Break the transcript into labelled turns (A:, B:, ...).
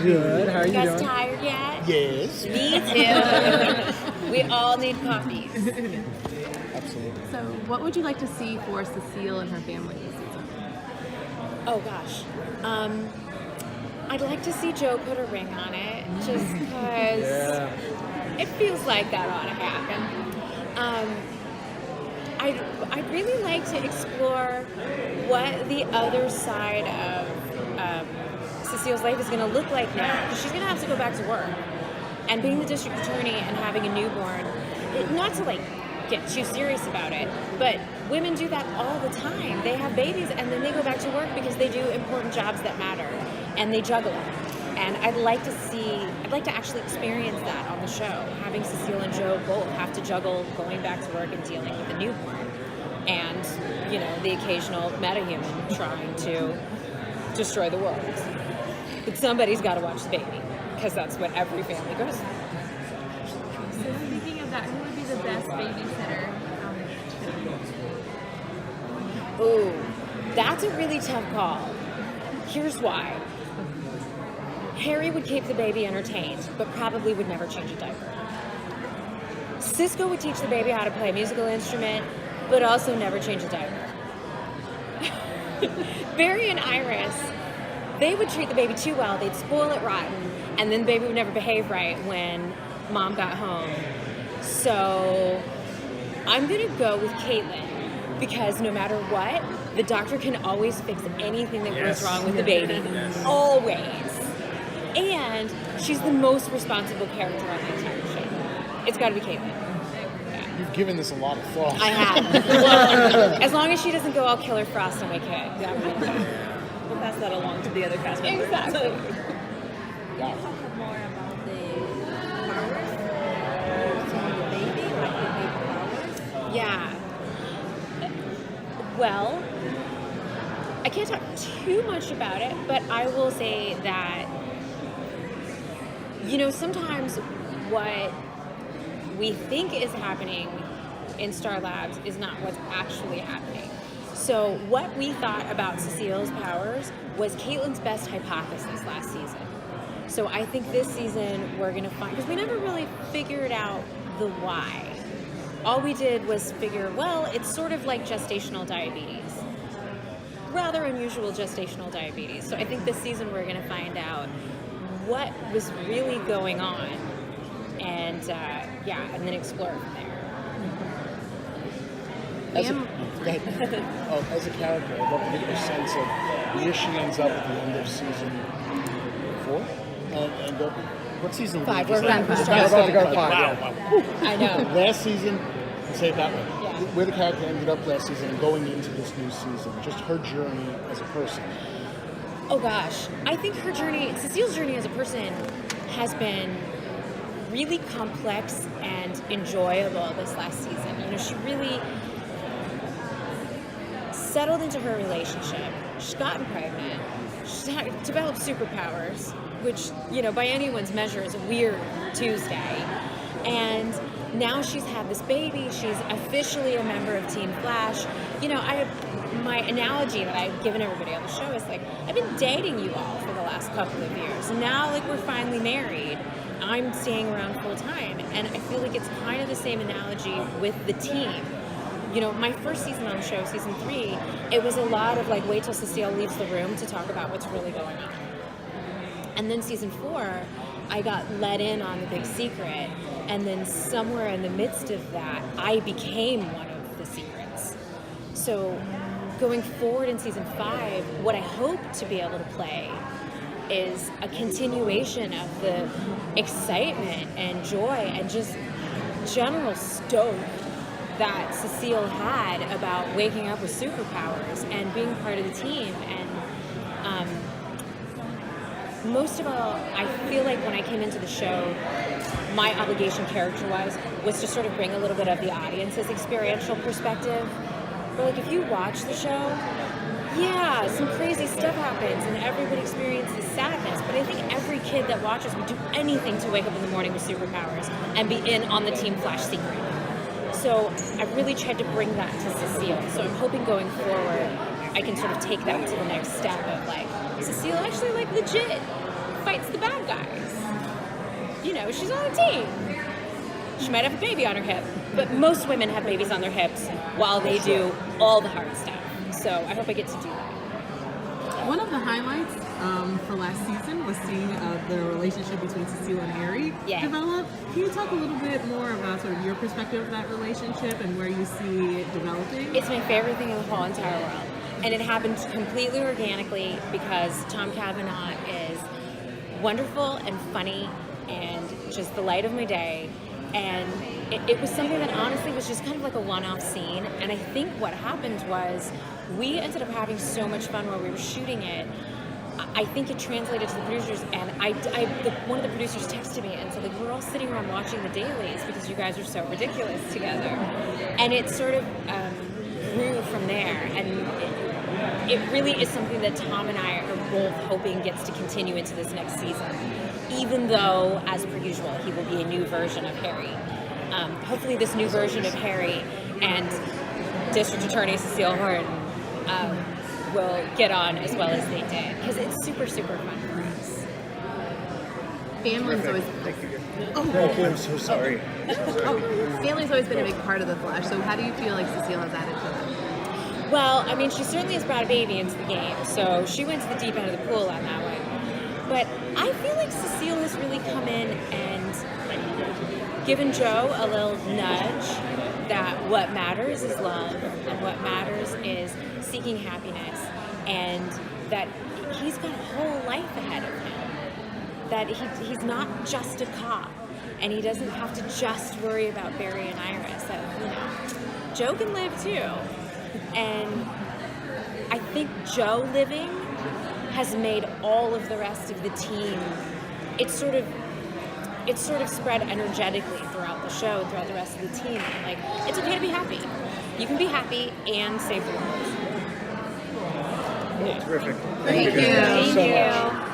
A: Good. How are you
B: You guys
A: doing?
B: tired yet?
C: Yes.
B: Me too. We all need coffees.
C: Absolutely.
D: So, what would you like to see for Cecile and her family this season?
B: Oh gosh. I'd like to see Joe put a ring on it, just because it feels like that ought to happen. I'd really like to explore what the other side of Cecile's life is going to look like now, because she's going to have to go back to work. And being the district attorney and having a newborn, not to get too serious about it, but women do that all the time. They have babies and then they go back to work because they do important jobs that matter, and they juggle it. And I'd like to actually experience that on the show, having Cecile and Joe both have to juggle going back to work and dealing with a newborn, and the occasional metahuman trying to destroy the world. But somebody's got to watch the baby, because that's what every family goes through.
D: So, speaking of that, who would be the best babysitter on the show?
B: Ooh, that's a really tough call. Here's why. Harry would keep the baby entertained, but probably would never change a diaper. Cisco would teach the baby how to play a musical instrument, but also never change a diaper. Barry and Iris, they would treat the baby too well, they'd spoil it rotten, and then the baby would never behave right when mom got home. So I'm gonna go with Caitlin, because no matter what, the doctor can always fix anything that goes wrong with the baby. Always. And she's the most responsible character on the entire show. It's gotta be Caitlin. Yeah.
C: You've given this a lot of thought.
B: I have. Well, as long as she doesn't go all Killer Frost on my kid.
E: We'll pass that along to the other cast members.
B: Exactly.
C: Wow.
F: Talk more about the powers from the baby, like the baby powers.
B: Yeah. Well, I can't talk too much about it, but I will say that, sometimes what we think is happening in Star Labs is not what's actually happening. So what we thought about Cecile's powers was Caitlin's best hypothesis last season. So I think this season we're going to find, because we never really figured out the why. All we did was figure, well, it's sort of like gestational diabetes. Rather unusual gestational diabetes. So I think this season we're going to find out what was really going on, and and then explore from there.
C: As a character, I'd love to get your sense of where she ends up at the end of season 4. And what season?
B: 5.
C: We're
B: We're about to
A: go to 5.
C: Wow.
B: I know.
C: Last season, say it that way.
B: Yeah.
C: Where the character ended up last season and going into this new season, just her journey as a person.
B: Oh gosh, I think Cecile's journey as a person has been really complex and enjoyable this last season. She really settled into her relationship. She's gotten pregnant. She's developed superpowers, which, by anyone's measure is a weird Tuesday. And now she's had this baby. She's officially a member of Team Flash. My analogy that I've given everybody on the show is I've been dating you all for the last couple of years. And now we're finally married. I'm staying around full time. And I feel like it's kind of the same analogy with the team. My first season on the show, season 3, it was a lot of wait till Cecile leaves the room to talk about what's really going on. And then season 4, I got let in on the big secret. And then somewhere in the midst of that, I became one of the secrets. So going forward in season 5, what I hope to be able to play is a continuation of the excitement and joy and just general stoke that Cecile had about waking up with superpowers and being part of the team. And most of all, I feel like when I came into the show, my obligation character-wise was to sort of bring a little bit of the audience's experiential perspective. But if you watch the show, some crazy stuff happens and everybody experiences sadness. But I think every kid that watches would do anything to wake up in the morning with superpowers and be in on the Team Flash secret. So I really tried to bring that to Cecile. So I'm hoping going forward, I can sort of take that to the next step of Cecile actually legit fights the bad guys. You know, she's on a team. She might have a baby on her hip, but most women have babies on their hips while they do all the hard stuff. So I hope I get to do that.
A: One of the highlights for last season was seeing the relationship between Cecile and Harry develop. Can you talk a little bit more about sort of your perspective of that relationship and where you see it developing?
B: It's my favorite thing in the whole entire world. And it happened completely organically because Tom Cavanaugh is wonderful and funny and just the light of my day. And it was something that honestly was just kind of like a one-off scene. And I think what happened was we ended up having so much fun while we were shooting it. I think it translated to the producers, and one of the producers texted me and said, like, we're all sitting around watching the dailies because you guys are so ridiculous together. And it sort of grew from there. And it really is something that Tom and I are both hoping gets to continue into this next season, even though, as per usual, he will be a new version of Harry. Hopefully this new version of Harry and District Attorney Cecile Horton will get on as well as they did, because it's super, super fun for us.
D: Family's always
C: I'm so sorry.
D: family's always been a big part of the Flash. So how do you feel like Cecile has added to that?
B: Well, I mean, she certainly has brought a baby into the game, so she went to the deep end of the pool on that one. But I feel like Cecile has really come in and given Joe a little nudge that what matters is love, and what matters is seeking happiness, and that he's got a whole life ahead of him. That he's not just a cop, and he doesn't have to just worry about Barry and Iris. That, you know, Joe can live too. And I think Joe living has made all of the rest of the team, it's sort of spread energetically throughout the show and throughout the rest of the team. Like, it's okay to be happy. You can be happy and save the world.
C: Terrific.
D: Thank you.
B: Thank
C: so
B: you.
C: much.